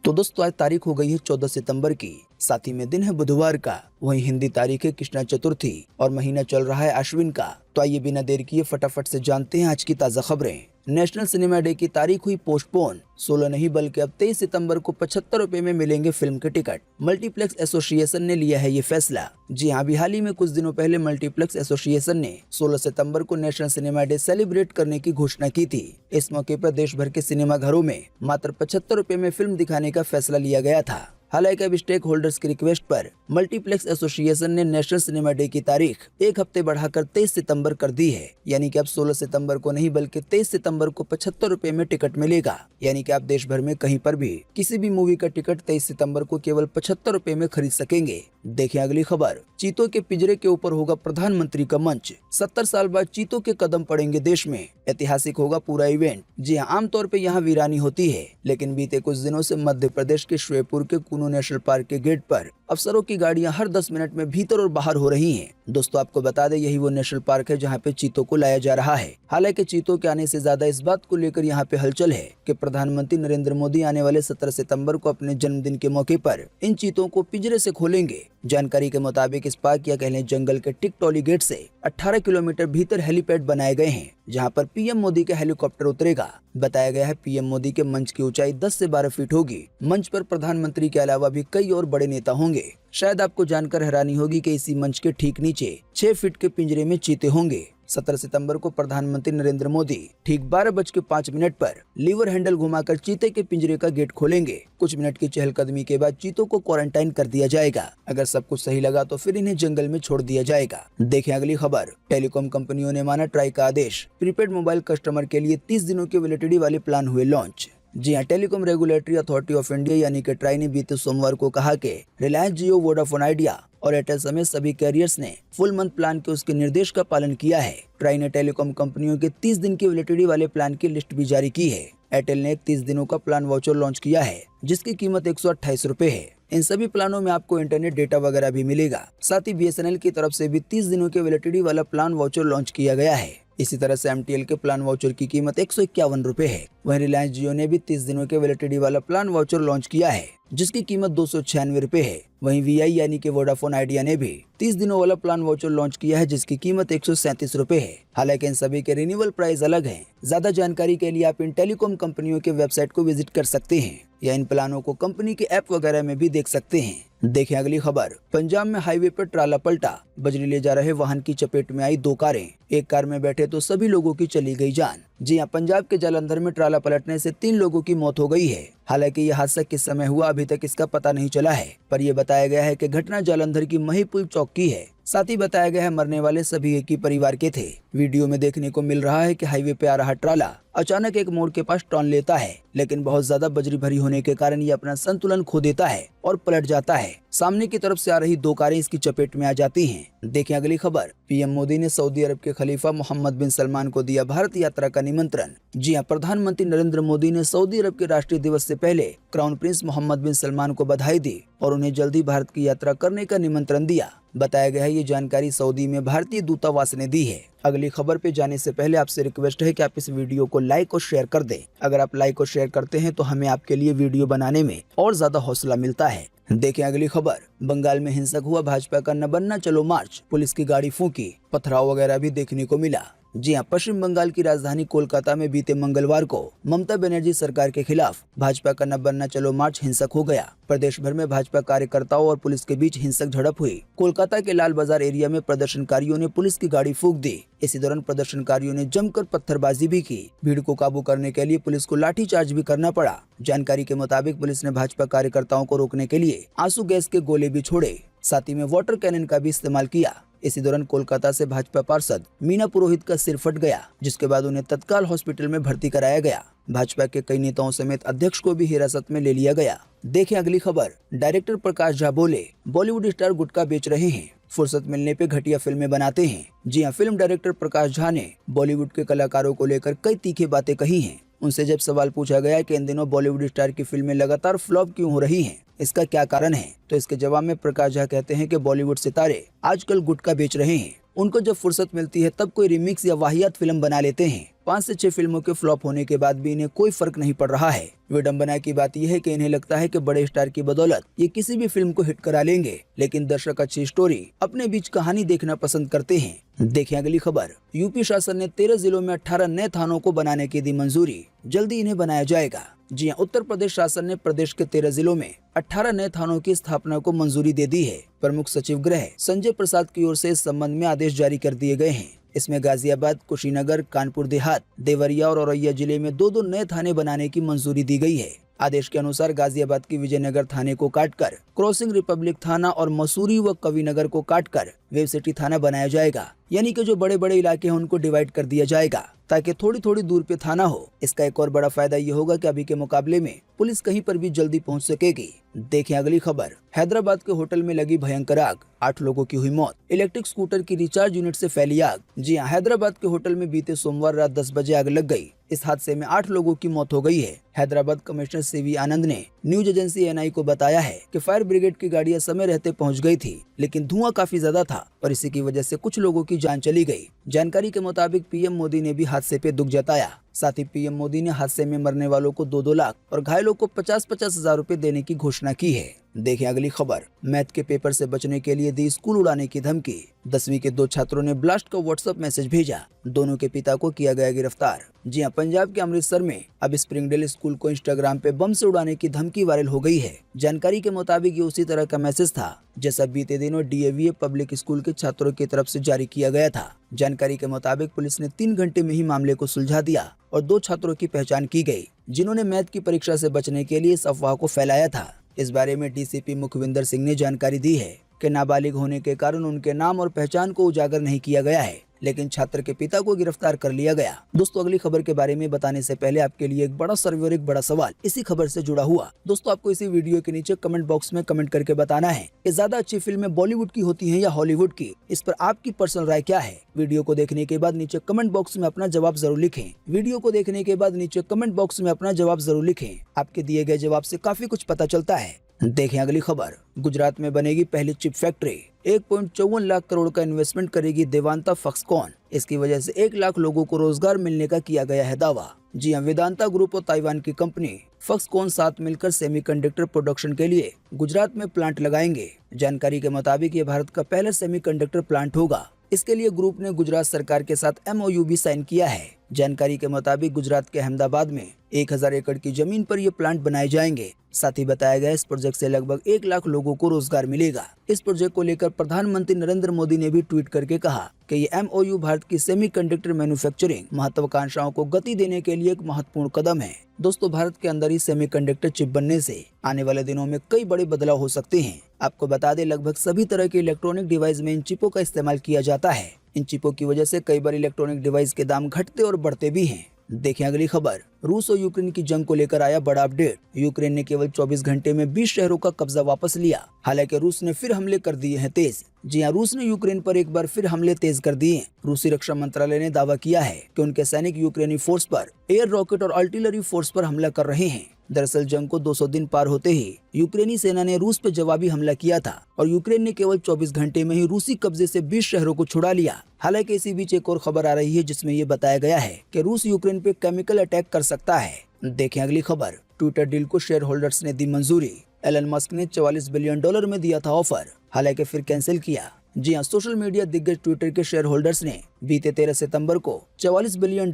तो दोस्तों आज तारीख हो गई है 14 सितंबर की, साथ ही में दिन है बुधवार का। वहीं हिंदी तारीख है कृष्णा चतुर्थी और महीना चल रहा है अश्विन का। तो आइए बिना देर किए फटाफट से जानते हैं आज की ताजा खबरें। नेशनल सिनेमा डे की तारीख हुई पोस्टपोन। 16 नहीं बल्कि अब 23 सितंबर को 75 रुपए में मिलेंगे फिल्म के टिकट। मल्टीप्लेक्स एसोसिएशन ने लिया है ये फैसला। जी हाँ, अभी हाल ही में कुछ दिनों पहले मल्टीप्लेक्स एसोसिएशन ने 16 सितंबर को नेशनल सिनेमा डे सेलिब्रेट करने की घोषणा की थी। इस मौके पर देश भर के सिनेमा घरों में मात्र 75 रुपए में फिल्म दिखाने का फैसला लिया गया था। हालांकि अब स्टेक होल्डर्स की रिक्वेस्ट पर मल्टीप्लेक्स एसोसिएशन ने नेशनल सिनेमा डे की तारीख एक हफ्ते बढ़ाकर 23 सितंबर कर दी है। यानी कि अब 16 सितंबर को नहीं बल्कि 23 सितंबर को 75 रुपए में टिकट मिलेगा। यानी कि आप देश भर में कहीं पर भी किसी भी मूवी का टिकट 23 सितंबर को केवल 75 रुपए में खरीद सकेंगे। देखिए अगली खबर। चीतों के पिंजरे के ऊपर होगा प्रधानमंत्री का मंच। 70 साल बाद चीतों के कदम पड़ेंगे देश में। ऐतिहासिक होगा पूरा इवेंट। जी हाँ, आमतौर पे यहाँ वीरानी होती है, लेकिन बीते कुछ दिनों से मध्य प्रदेश के श्योपुर के कूनो नेशनल पार्क के गेट पर अफसरों की गाड़ियां हर 10 मिनट में भीतर और बाहर हो रही हैं। दोस्तों आपको बता दें, यही वो नेशनल पार्क है जहां पे चीतों को लाया जा रहा है। हालांकि चीतों के आने से ज्यादा इस बात को लेकर यहां पे हलचल है कि प्रधानमंत्री नरेंद्र मोदी आने वाले 17 सितंबर को अपने जन्मदिन के मौके पर इन चीतों को पिंजरे से खोलेंगे। जानकारी के मुताबिक इस पार्क या कह लें जंगल के टिकटॉली गेट से 18 किलोमीटर भीतर हेलीपैड बनाए गए हैं, जहां पर पीएम मोदी का हेलीकॉप्टर उतरेगा। बताया गया है पीएम मोदी के मंच की ऊंचाई 10 से 12 फीट होगी। मंच पर प्रधानमंत्री के अलावा भी कई और बड़े नेता होंगे। शायद आपको जानकर हैरानी होगी कि इसी मंच के ठीक नीचे 6 फीट के पिंजरे में चीते होंगे। 17 सितंबर को प्रधानमंत्री नरेंद्र मोदी ठीक 12:05 पर लीवर हैंडल घुमाकर चीते के पिंजरे का गेट खोलेंगे। कुछ मिनट की चहलकदमी के बाद चीतों को क्वारंटाइन कर दिया जाएगा। अगर सब कुछ सही लगा तो फिर इन्हें जंगल में छोड़ दिया जाएगा। देखें अगली खबर। टेलीकॉम कंपनियों ने माना ट्राई का आदेश। प्रीपेड मोबाइल कस्टमर के लिए 30 दिनों के वैलिडिटी वाले प्लान हुए लॉन्च। जी हाँ, telecom regulatory authority of India यानी कि ट्राई ने बीते सोमवार को कहा कि रिलायंस जियो, वोडाफोन आइडिया और एयरटेल समेत सभी कैरियर्स ने फुल मंथ प्लान के उसके निर्देश का पालन किया है। ट्राई ने टेलीकॉम कंपनियों के 30 दिन की वैलिडिटी वाले प्लान की लिस्ट भी जारी की है। एयरटेल ने 30 दिनों का प्लान वाउचर लॉन्च किया है, जिसकी कीमत 128 रुपए है। इन सभी प्लानों में आपको इंटरनेट डेटा वगैरह भी मिलेगा। साथ ही बीएसएनएल की तरफ से भी 30 दिनों के वैलिडिटी वाला प्लान वाउचर लॉन्च किया गया है। इसी तरह से एमटीएल के प्लान वाउचर की कीमत 151 रुपए है। वहीं रिलायंस जियो ने भी 30 दिनों के वैलिडिटी वाला प्लान वाउचर लॉन्च किया है, जिसकी कीमत 296 रुपए है। वहीं वीआई यानी कि वोडाफोन आइडिया ने भी 30 दिनों वाला प्लान वाउचर लॉन्च किया है, जिसकी कीमत 137 रुपए है। हालांकि इन सभी के रिन्यूअल प्राइस अलग हैं। ज्यादा जानकारी के लिए आप इन टेलीकॉम कंपनियों के वेबसाइट को विजिट कर सकते हैं या इन प्लानों को कंपनी के ऐप वगैरह में भी देख सकते हैं। देखें अगली खबर। पंजाब में हाईवे पर ट्राला पलटा। बजरी ले जा रहे वाहन की चपेट में आई 2 कारें। एक कार में बैठे तो सभी लोगों की चली गई जान। जी हाँ, पंजाब के जालंधर में ट्राला पलटने से 3 लोगों की मौत हो गई है। हालांकि यह हादसा किस समय हुआ अभी तक इसका पता नहीं चला है, पर यह बताया गया है कि घटना जालंधर की महिपुल चौक की है। साथ ही बताया गया है मरने वाले सभी एक ही परिवार के थे। वीडियो में देखने को मिल रहा है कि हाईवे पे आ रहा ट्राला अचानक एक मोड़ के पास टर्न लेता है, लेकिन बहुत ज्यादा बजरी भरी होने के कारण ये अपना संतुलन खो देता है और पलट जाता है। सामने की तरफ से आ रही 2 कारें इसकी चपेट में आ जाती हैं। देखें अगली खबर। पीएम मोदी ने सऊदी अरब के खलीफा मोहम्मद बिन सलमान को दिया भारत यात्रा का निमंत्रण। जी हां, प्रधानमंत्री नरेंद्र मोदी ने सऊदी अरब के राष्ट्रीय दिवस से पहले क्राउन प्रिंस मोहम्मद बिन सलमान को बधाई दी और उन्हें जल्दी भारत की यात्रा करने का निमंत्रण दिया। बताया गया है ये जानकारी सऊदी में भारतीय दूतावास ने दी है। अगली खबर पे जाने से पहले आपसे रिक्वेस्ट है कि आप इस वीडियो को लाइक और शेयर कर दें। अगर आप लाइक और शेयर करते हैं तो हमें आपके लिए वीडियो बनाने में और ज्यादा हौसला मिलता है। देखें अगली खबर। बंगाल में हिंसक हुआ भाजपा का न बनना चलो मार्च। पुलिस की गाड़ी फूंकी, पथराव वगैरह भी देखने को मिला। जी हां, पश्चिम बंगाल की राजधानी कोलकाता में बीते मंगलवार को ममता बनर्जी सरकार के खिलाफ भाजपा का न बनना चलो मार्च हिंसक हो गया। प्रदेश भर में भाजपा कार्यकर्ताओं और पुलिस के बीच हिंसक झड़प हुई। कोलकाता के लाल बाजार एरिया में प्रदर्शनकारियों ने पुलिस की गाड़ी फूंक दी। इसी दौरान प्रदर्शनकारियों ने जमकर पत्थरबाजी भी की। भीड़ को काबू करने के लिए पुलिस को लाठीचार्ज भी करना पड़ा। जानकारी के मुताबिक पुलिस ने भाजपा कार्यकर्ताओं को रोकने के लिए आंसू गैस के गोले भी छोड़े, साथ ही में वाटर कैनन का भी इस्तेमाल किया। इसी दौरान कोलकाता से भाजपा पार्षद मीना पुरोहित का सिर फट गया, जिसके बाद उन्हें तत्काल हॉस्पिटल में भर्ती कराया गया। भाजपा के कई नेताओं समेत अध्यक्ष को भी हिरासत में ले लिया गया। देखें अगली खबर। डायरेक्टर प्रकाश झा बोले बॉलीवुड स्टार गुटखा बेच रहे हैं, फुर्सत मिलने पे घटिया फिल्में बनाते हैं। जी हां, फिल्म डायरेक्टर प्रकाश झा ने बॉलीवुड के कलाकारों को लेकर कई तीखी बातें कही हैं। उनसे जब सवाल पूछा गया कि इन दिनों बॉलीवुड स्टार की फिल्में लगातार फ्लॉप क्यों हो रही हैं, इसका क्या कारण है, तो इसके जवाब में प्रकाश झा कहते हैं कि बॉलीवुड सितारे आजकल गुटखा बेच रहे हैं। उनको जब फुर्सत मिलती है तब कोई रिमिक्स या वाहियात फिल्म बना लेते हैं 5 से 6 फिल्मों के फ्लॉप होने के बाद भी इन्हें कोई फर्क नहीं पड़ रहा है। विडंबना की बात यह है कि इन्हें लगता है कि बड़े स्टार की बदौलत ये किसी भी फिल्म को हिट करा लेंगे, लेकिन दर्शक अच्छी स्टोरी, अपने बीच कहानी देखना पसंद करते हैं। देखें अगली खबर। यूपी शासन ने 13 जिलों में 18 नए थानों को बनाने की दी मंजूरी, जल्दी इन्हें बनाया जाएगा। जी हां, उत्तर प्रदेश शासन ने प्रदेश के 13 जिलों में 18 नए थानों की स्थापना को मंजूरी दे दी है। प्रमुख सचिव गृह संजय प्रसाद की ओर से इस संबंध में आदेश जारी कर दिए गए हैं। इसमें गाजियाबाद, कुशीनगर, कानपुर देहात, देवरिया और औरैया जिले में 2-2 नए थाने बनाने की मंजूरी दी गई है। आदेश के अनुसार गाजियाबाद की विजयनगर थाने को काटकर क्रॉसिंग रिपब्लिक थाना और मसूरी व कविनगर को काटकर वेब सिटी थाना बनाया जाएगा। यानी कि जो बड़े बड़े इलाके हैं उनको डिवाइड कर दिया जाएगा ताकि थोड़ी थोड़ी दूर पे थाना हो। इसका एक और बड़ा फायदा ये होगा कि अभी के मुकाबले में पुलिस कहीं पर भी जल्दी पहुंच सकेगी। देखें अगली खबर। हैदराबाद के होटल में लगी भयंकर आग, 8 लोगों की हुई मौत। इलेक्ट्रिक स्कूटर की रिचार्ज यूनिट से फैली आग। जी हां, हैदराबाद के होटल में बीते सोमवार रात 10 बजे आग लग गई। इस हादसे में 8 लोगों की मौत हो गई है। हैदराबाद कमिश्नर सीवी आनंद ने न्यूज एजेंसी एनआई को बताया है कि फायर ब्रिगेड की गाड़ियां समय रहते पहुंच गई थी, लेकिन धुआं काफी ज्यादा था और इसी की वजह से कुछ लोगों की जान चली गई। जानकारी के मुताबिक पीएम मोदी ने भी हादसे पे दुख जताया। साथ ही पीएम मोदी ने हादसे में मरने वालों को 2-2 लाख और घायलों को 50-50 हजार रुपए देने की घोषणा की है। देखें अगली खबर। मैथ के पेपर से बचने के लिए दी स्कूल उड़ाने की धमकी। 10वीं के 2 छात्रों ने ब्लास्ट का व्हाट्सएप मैसेज भेजा। दोनों के पिता को किया गया गिरफ्तार। जी हां, पंजाब के अमृतसर में अब स्प्रिंगडेल स्कूल को इंस्टाग्राम पे बम से उड़ाने की धमकी वायरल हो गई है। जानकारी के मुताबिक ये उसी तरह का मैसेज था जैसा बीते दिनों डीएवीए पब्लिक स्कूल के छात्रों की तरफ से जारी किया गया था। जानकारी के मुताबिक पुलिस ने 3 घंटे में ही मामले को सुलझा दिया और 2 छात्रों की पहचान की गई जिन्होंने मैथ की परीक्षा से बचने के लिए इस अफवाह को फैलाया था। इस बारे में डीसीपी मुखविंदर सिंह ने जानकारी दी है कि नाबालिग होने के कारण उनके नाम और पहचान को उजागर नहीं किया गया है, लेकिन छात्र के पिता को गिरफ्तार कर लिया गया। दोस्तों, अगली खबर के बारे में बताने से पहले आपके लिए एक बड़ा सर्वे और एक बड़ा सवाल इसी खबर से जुड़ा हुआ। दोस्तों, आपको इसी वीडियो के नीचे कमेंट बॉक्स में कमेंट करके बताना है कि ज्यादा अच्छी फिल्में बॉलीवुड की होती हैं या हॉलीवुड की। इस पर आपकी पर्सनल राय क्या है? वीडियो को देखने के बाद नीचे कमेंट बॉक्स में अपना जवाब जरूर लिखें। वीडियो को देखने के बाद नीचे कमेंट बॉक्स में अपना जवाब जरूर लिखें। आपके दिए गए जवाब से काफी कुछ पता चलता है। देखें अगली खबर। गुजरात में बनेगी पहली चिप फैक्ट्री। 1.54 लाख करोड़ का इन्वेस्टमेंट करेगी वेदांता फॉक्सकॉन। इसकी वजह से 1 लाख लोगों को रोजगार मिलने का किया गया है दावा। जी हां, वेदांता ग्रुप और ताइवान की कंपनी फॉक्सकॉन साथ मिलकर सेमीकंडक्टर प्रोडक्शन के लिए गुजरात में प्लांट लगाएंगे। जानकारी के मुताबिक ये भारत का पहला सेमीकंडक्टर प्लांट होगा। इसके लिए ग्रुप ने गुजरात सरकार के साथ MOU भी साइन किया है। जानकारी के मुताबिक गुजरात के अहमदाबाद में 1000 एकड़ की जमीन पर ये प्लांट बनाए जाएंगे। साथ ही बताया गया इस प्रोजेक्ट से लगभग 1 लाख लोगों को रोजगार मिलेगा। इस प्रोजेक्ट को लेकर प्रधानमंत्री नरेंद्र मोदी ने भी ट्वीट करके कहा कि ये MOU भारत की सेमीकंडक्टर मैन्युफैक्चरिंग महत्वाकांक्षाओं को गति देने के लिए एक महत्वपूर्ण कदम है। दोस्तों, भारत के अंदर ही सेमीकंडक्टर चिप बनने से आने वाले दिनों में कई बड़े बदलाव हो सकते हैं। आपको बता दें, लगभग सभी तरह के इलेक्ट्रॉनिक डिवाइस में इन चिपों का इस्तेमाल किया जाता है। इन चिपों की वजह से कई बार इलेक्ट्रॉनिक डिवाइस के दाम घटते और बढ़ते भी हैं। देखें अगली खबर। रूस और यूक्रेन की जंग को लेकर आया बड़ा अपडेट। यूक्रेन ने केवल 24 घंटे में 20 शहरों का कब्जा वापस लिया। हालांकि रूस ने फिर हमले कर दिए हैं तेज। जी हां, रूस ने यूक्रेन पर एक बार फिर हमले तेज कर दिए। रूसी रक्षा मंत्रालय ने दावा किया है कि उनके सैनिक यूक्रेनी फोर्स पर एयर रॉकेट और आर्टिलरी फोर्स पर हमला कर रहे हैं। दरअसल जंग को 200 दिन पार होते ही यूक्रेनी सेना ने रूस पर जवाबी हमला किया था और यूक्रेन ने केवल 24 घंटे में ही रूसी कब्जे से 20 शहरों को छुड़ा लिया। हालांकि इसी बीच एक और खबर आ रही है जिसमें ये बताया गया है कि रूस यूक्रेन पे केमिकल अटैक कर सकता है। देखें अगली खबर। ट्विटर डील को शेयर होल्डर्स ने दी मंजूरी। एलन मस्क ने $44 बिलियन में दिया था ऑफर, हालांकि फिर कैंसिल किया। जी हां, सोशल मीडिया दिग्गज ट्विटर के शेयर होल्डर्स ने बीते 13 सितंबर को $44 बिलियन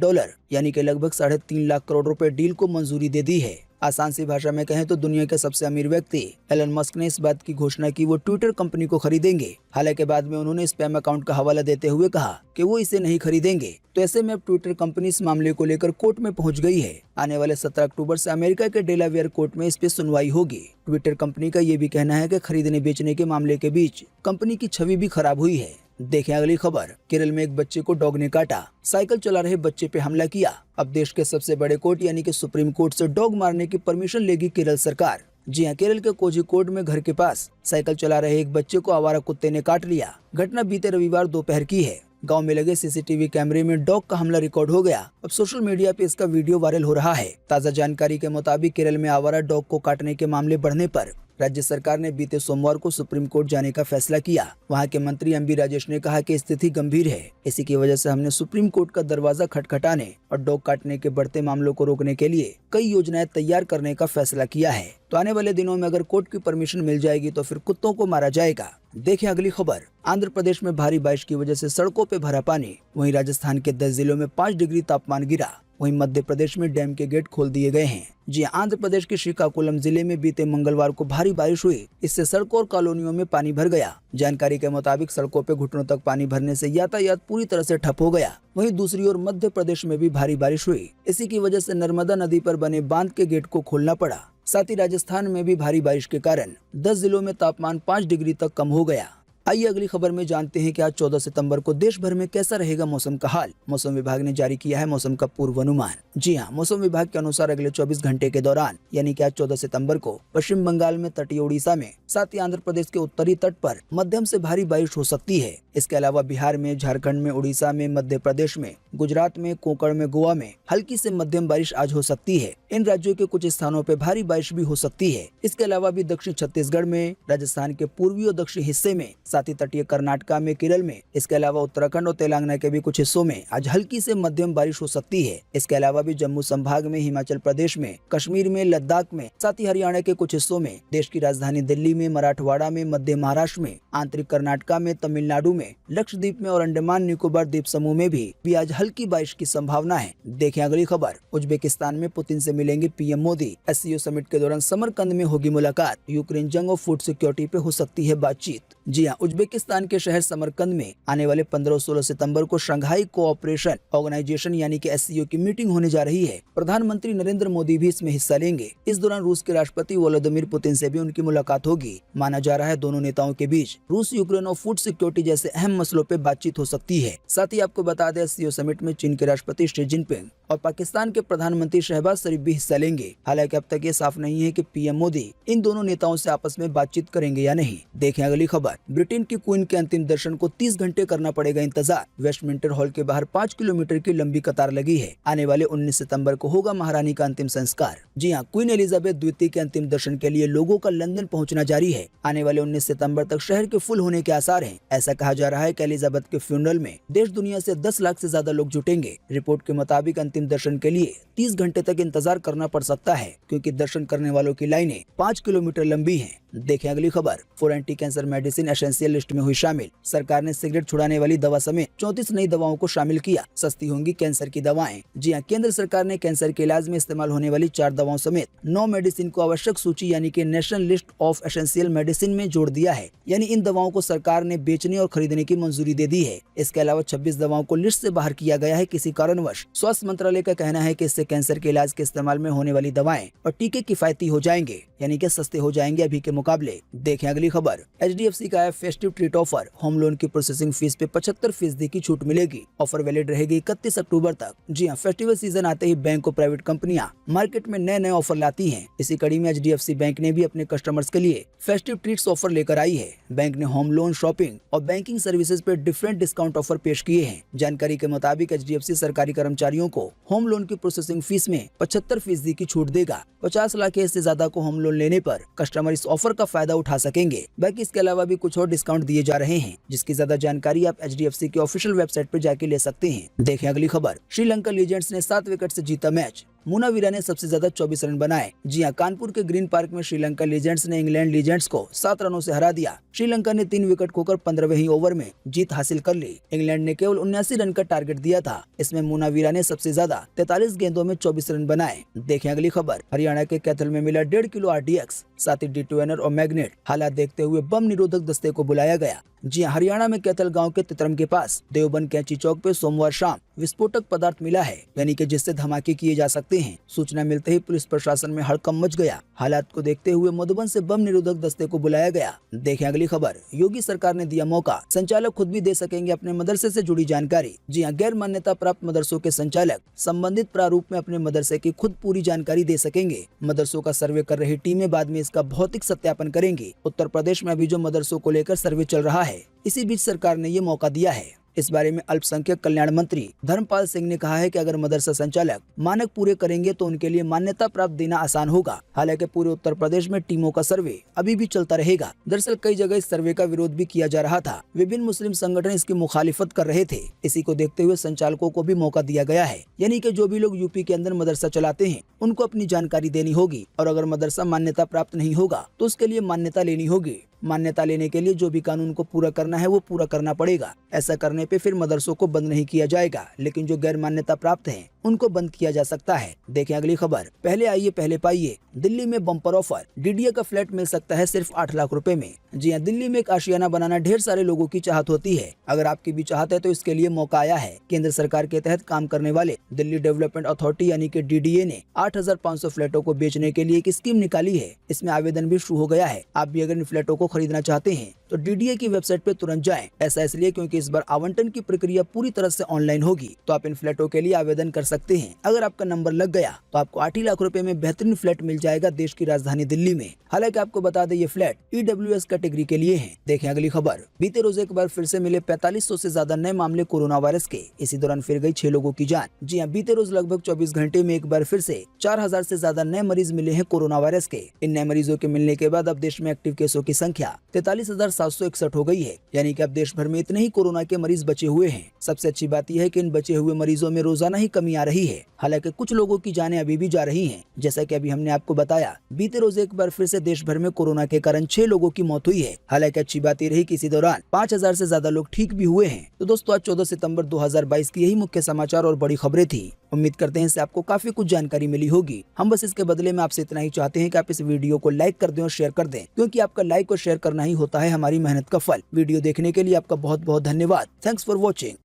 यानी कि लगभग 3.5 लाख करोड़ रुपए डील को मंजूरी दे दी है। आसान सी भाषा में कहें तो दुनिया के सबसे अमीर व्यक्ति एलन मस्क ने इस बात की घोषणा की वो ट्विटर कंपनी को खरीदेंगे। हालांकि बाद में उन्होंने स्पैम अकाउंट का हवाला देते हुए कहा कि वो इसे नहीं खरीदेंगे। तो ऐसे में अब ट्विटर कंपनी इस मामले को लेकर कोर्ट में पहुंच गई है। आने वाले 17 अक्टूबर से अमेरिका के डेलावेयर कोर्ट में इस पे सुनवाई होगी। ट्विटर कंपनी का ये भी कहना है कि खरीदने बेचने के मामले के बीच कंपनी की छवि भी खराब हुई है। देखें अगली खबर। केरल में एक बच्चे को डॉग ने काटा। साइकिल चला रहे बच्चे पे हमला किया। अब देश के सबसे बड़े कोर्ट यानी कि सुप्रीम कोर्ट से डॉग मारने की परमिशन लेगी केरल सरकार। जी हां, केरल के कोझिकोड में घर के पास साइकिल चला रहे एक बच्चे को आवारा कुत्ते ने काट लिया। घटना बीते रविवार दोपहर की है। गांव में लगे सीसीटीवी कैमरे में डॉग का हमला रिकॉर्ड हो गया। अब सोशल मीडिया पे इसका वीडियो वायरल हो रहा है। ताजा जानकारी के मुताबिक केरल में आवारा डॉग को काटने के मामले बढ़ने पर राज्य सरकार ने बीते सोमवार को सुप्रीम कोर्ट जाने का फैसला किया। वहां के मंत्री एमबी राजेश ने कहा कि स्थिति गंभीर है, इसी की वजह से हमने सुप्रीम कोर्ट का दरवाजा खटखटाने और डॉग काटने के बढ़ते मामलों को रोकने के लिए कई योजनाएं तैयार करने का फैसला किया है। तो आने वाले दिनों में अगर कोर्ट की परमिशन मिल जाएगी तो फिर कुत्तों को मारा जाएगा। देखिए अगली खबर। आंध्र प्रदेश में भारी बारिश की वजह से सड़कों पे भरा पानी। वहीं राजस्थान के 10 जिलों में 5 डिग्री तापमान गिरा। वहीं मध्य प्रदेश में डैम के गेट खोल दिए गए हैं। जी आंध्र प्रदेश के श्रीकाकुलम जिले में बीते मंगलवार को भारी बारिश हुई, इससे सड़कों और कॉलोनियों में पानी भर गया। जानकारी के मुताबिक सड़कों पे घुटनों तक पानी भरने से यातायात पूरी तरह से ठप हो गया। वहीं दूसरी ओर मध्य प्रदेश में भी भारी बारिश हुई, इसी की वजह से नर्मदा नदी पर बने बांध के गेट को खोलना पड़ा। साथ ही राजस्थान में भी भारी बारिश के कारण 10 जिलों में तापमान 5 डिग्री तक कम हो गया। आइए अगली खबर में जानते हैं कि आज 14 सितंबर को देश भर में कैसा रहेगा मौसम का हाल। मौसम विभाग ने जारी किया है मौसम का पूर्वानुमान। जी हां, मौसम विभाग के अनुसार अगले 24 घंटे के दौरान यानी कि आज 14 सितंबर को पश्चिम बंगाल में, तटीय उड़ीसा में, साथ ही आंध्र प्रदेश के उत्तरी तट पर मध्यम से भारी बारिश हो सकती है। इसके अलावा बिहार में, झारखंड में, उड़ीसा में, मध्य प्रदेश में, गुजरात में, कोंकण में, गोवा में हल्की से मध्यम बारिश आज हो सकती है। इन राज्यों के कुछ स्थानों पर भारी बारिश भी हो सकती है। इसके अलावा भी दक्षिण छत्तीसगढ़ में, राजस्थान के पूर्वी और दक्षिणी हिस्से में, साथ ही तटीय कर्नाटका में, केरल में, इसके अलावा उत्तराखंड और तेलंगाना के भी कुछ हिस्सों में आज हल्की से मध्यम बारिश हो सकती है। इसके अलावा भी जम्मू संभाग में, हिमाचल प्रदेश में, कश्मीर में, लद्दाख में, साथ ही हरियाणा के कुछ हिस्सों में, देश की राजधानी दिल्ली में, मराठवाड़ा में, मध्य महाराष्ट्र में, आंतरिक कर्नाटका में, तमिलनाडु में, लक्षद्वीप में और अंडमान निकोबार द्वीप समूह में भी आज हल्की बारिश की संभावना है। देखें अगली खबर। उज्बेकिस्तान में पुतिन से मिलेंगे पीएम मोदी। एससीओ समिट के दौरान समरकंद में होगी मुलाकात। यूक्रेन जंग और फूड सिक्योरिटी पे हो सकती है बातचीत। जी हां, उज्बेकिस्तान के शहर समरकंद में आने वाले 15 और 16 सितंबर को शंघाई कोऑपरेशन ऑर्गेनाइजेशन यानी कि एससीओ की मीटिंग होने जा रही है। प्रधानमंत्री नरेंद्र मोदी भी इसमें हिस्सा लेंगे। इस दौरान रूस के राष्ट्रपति व्लादिमीर पुतिन से भी उनकी मुलाकात होगी। माना जा रहा है दोनों नेताओं के बीच रूस, यूक्रेन और फूड सिक्योरिटी जैसे अहम मसलों पे बातचीत हो सकती है। साथ ही आपको बता दें एससीओ समिट में चीन के राष्ट्रपति शी जिनपिंग और पाकिस्तान के प्रधानमंत्री शहबाज शरीफ भी हिस्सा लेंगे। हालांकि अब तक ये साफ नहीं है कि पीएम मोदी इन दोनों नेताओं से आपस में बातचीत करेंगे या नहीं। देखें अगली खबर। ब्रिटेन की क्वीन के अंतिम दर्शन को 30 घंटे करना पड़ेगा इंतजार। वेस्टमिंस्टर हॉल के बाहर 5 किलोमीटर की लंबी कतार लगी है। आने वाले 19 सितंबर को होगा महारानी का अंतिम संस्कार। जी हाँ, क्वीन एलिजाबेथ द्वितीय के अंतिम दर्शन के लिए लोगों का लंदन पहुंचना जारी है। आने वाले 19 सितंबर तक शहर के फुल होने के आसार हैं। ऐसा कहा जा रहा है कि एलिजाबेथ के फ्यूनरल में देश दुनिया से 10 लाख से ज्यादा लोग जुटेंगे। रिपोर्ट के मुताबिक अंतिम दर्शन के लिए 30 घंटे तक इंतजार करना पड़ सकता है, क्योंकि दर्शन करने वालों की लाइनें 5 किलोमीटर लंबी हैं। देखें अगली खबर। For anti cancer medicine essential list में हुई शामिल। सरकार ने सिगरेट छुड़ाने वाली दवा समेत 34 नई दवाओं को शामिल किया। सस्ती होंगी कैंसर की दवाएं। जी हां, केंद्र सरकार ने कैंसर के इलाज में इस्तेमाल होने वाली 4 दवाओं समेत 9 मेडिसिन को आवश्यक सूची यानी कि national list of essential medicine में जोड़ दिया है। यानी इन दवाओं को सरकार ने बेचने और खरीदने की मंजूरी दे दी है। इसके अलावा 26 दवाओं को लिस्ट से बाहर किया गया है किसी कारणवश। स्वास्थ्य मंत्रालय का कहना है कि इससे कैंसर के इलाज के इस्तेमाल में होने वाली दवाएं और टीके किफायती हो जाएंगे, यानी कि सस्ते हो जाएंगे अभी के मुकाबले। देखें अगली खबर। एचडीएफसी का है festive treat offer. Home loan की प्रोसेसिंग फीस पे 75% की छूट मिलेगी। ऑफर वैलिड रहेगी 31 अक्टूबर तक। जी हां, फेस्टिवल सीजन आते ही बैंक और प्राइवेट कंपनियां मार्केट में नए नए ऑफर लाती हैं। इसी कड़ी में एचडीएफसी बैंक ने भी अपने कस्टमर्स के लिए फेस्टिव ट्रीट्स ऑफर लेकर आई है। बैंक ने होम लोन, शॉपिंग और बैंकिंग सर्विसेज पे डिफरेंट डिस्काउंट ऑफर पेश किए हैं। जानकारी के मुताबिक एचडीएफसी सरकारी कर्मचारियों को होम लोन की प्रोसेसिंग फीस में 75% की छूट देगा। 50 लाख से ज्यादा को होम लोन लेने पर कस्टमर इस ऑफर का फायदा उठा सकेंगे। बाकी इसके अलावा भी कुछ और डिस्काउंट दिए जा रहे हैं, जिसकी ज्यादा जानकारी आप एचडीएफसी के ऑफिशियल वेबसाइट पर जाके ले सकते हैं। देखें अगली खबर। श्रीलंका लीजेंड्स ने 7 विकेट से जीता मैच। मुनावीरा ने सबसे ज्यादा 24 रन बनाए। जी हां, कानपुर के ग्रीन पार्क में श्रीलंका लीजेंड्स ने इंग्लैंड लीजेंड्स को 7 रनों से हरा दिया। श्रीलंका ने 3 विकेट खोकर 15वें ओवर में जीत हासिल कर ली। इंग्लैंड ने केवल 79 रन का टारगेट दिया था। इसमें मुनावीरा ने सबसे ज्यादा 43 गेंदों में 24 रन बनाए। देखें अगली खबर। हरियाणा के कैथल में मिला 1.5 किलो आरडीएक्स, साथ ही डिटोनेटर और मैग्नेट। हालात देखते हुए बम निरोधक दस्ते को बुलाया गया। जी हां, हरियाणा में कैथल गांव के तितरम के पास देवबंद कैंची चौक पे सोमवार शाम विस्फोटक पदार्थ मिला है, यानी कि जिससे धमाके किए जा सकते हैं। सूचना मिलते ही पुलिस प्रशासन में हड़कंप मच गया। हालात को देखते हुए मधुबन से बम निरोधक दस्ते को बुलाया गया। देखें अगली खबर। योगी सरकार ने दिया मौका, संचालक खुद भी दे सकेंगे अपने मदरसे से जुड़ी जानकारी। जी हां, गैर मान्यता प्राप्त मदरसों के संचालक संबंधित प्रारूप में अपने मदरसे की खुद पूरी जानकारी दे सकेंगे। मदरसों का सर्वे कर रही टीमें बाद में इसका भौतिक सत्यापन करेंगी। उत्तर प्रदेश में अभी जो मदरसों को लेकर सर्वे चल रहा है, इसी बीच सरकार ने ये मौका दिया है। इस बारे में अल्पसंख्यक कल्याण मंत्री धर्मपाल सिंह ने कहा है कि अगर मदरसा संचालक मानक पूरे करेंगे तो उनके लिए मान्यता प्राप्त देना आसान होगा। हालांकि पूरे उत्तर प्रदेश में टीमों का सर्वे अभी भी चलता रहेगा। दरअसल कई जगह इस सर्वे का विरोध भी किया जा रहा था। विभिन्न मुस्लिम संगठन इसकी मुखालिफत कर रहे थे। इसी को देखते हुए संचालकों को भी मौका दिया गया है, यानी कि जो भी लोग यूपी के अंदर मदरसा चलाते हैं उनको अपनी जानकारी देनी होगी और अगर मदरसा मान्यता प्राप्त नहीं होगा तो उसके लिए मान्यता लेनी होगी। मान्यता लेने के लिए जो भी कानून को पूरा करना है वो पूरा करना पड़ेगा। ऐसा करने पे फिर मदरसों को बंद नहीं किया जाएगा, लेकिन जो गैर मान्यता प्राप्त हैं उनको बंद किया जा सकता है। देखें अगली खबर। पहले आइए पहले पाइए। दिल्ली में बम्पर ऑफर, डीडीए का फ्लैट मिल सकता है सिर्फ 8 लाख रुपए में। जी हाँ, दिल्ली में एक आशियाना बनाना ढेर सारे लोगों की चाहत होती है। अगर आपकी भी चाहत है तो इसके लिए मौका आया है। केंद्र सरकार के तहत काम करने वाले दिल्ली डेवलपमेंट अथॉरिटी यानी कि डीडीए ने 8,500 फ्लैटों को बेचने के लिए एक स्कीम निकाली है। इसमें आवेदन भी शुरू हो गया है। आप भी अगर इन फ्लैटों को खरीदना चाहते हैं तो डीडीए की वेबसाइट पे तुरंत जाएं। ऐसा इसलिए क्योंकि इस बार आवंटन की प्रक्रिया पूरी तरह से ऑनलाइन होगी, तो आप इन फ्लैटों के लिए आवेदन कर सकते हैं। अगर आपका नंबर लग गया तो आपको 8 लाख रुपए में बेहतरीन फ्लैट मिल जाएगा देश की राजधानी दिल्ली में। हालांकि आपको बता दें ये फ्लैट EWS कैटेगरी के लिए हैं। देखें अगली खबर। बीते रोज एक बार फिर से मिले 4500 से ज्यादा नए मामले कोरोना वायरस के। इसी दौरान फिर गई 6 लोगों की जान। जी हाँ, बीते रोज लगभग 24 घंटे में एक बार फिर से 4000 से ज्यादा नए मरीज मिले हैं कोरोना वायरस के। इन नए मरीजों के मिलने के बाद अब देश में एक्टिव केसों की संख्या 43,761 हो गई है, यानी कि अब देश भर में इतने ही कोरोना के मरीज बचे हुए हैं। सबसे अच्छी बात यह है कि इन बचे हुए मरीजों में रोजाना ही कमी आ रही है। हालांकि कुछ लोगों की जानें अभी भी जा रही हैं। जैसा कि अभी हमने आपको बताया, बीते रोज एक बार फिर से देश भर में कोरोना के कारण 6 लोगों की मौत हुई है। हालांकि अच्छी बात यह रही कि इसी दौरान 5000 से ज्यादा लोग ठीक भी हुए हैं। तो दोस्तों, आज 14 सितंबर 2022 की यही मुख्य समाचार और बड़ी खबरें थी। उम्मीद करते हैं इससे आपको काफी कुछ जानकारी मिली होगी। हम बस इसके बदले में आपसे इतना ही चाहते हैं कि आप इस वीडियो को लाइक कर दें और शेयर कर दें, क्योंकि आपका लाइक और शेयर करना ही होता है हमारी मेहनत का फल। वीडियो देखने के लिए आपका बहुत बहुत धन्यवाद। Thanks for watching.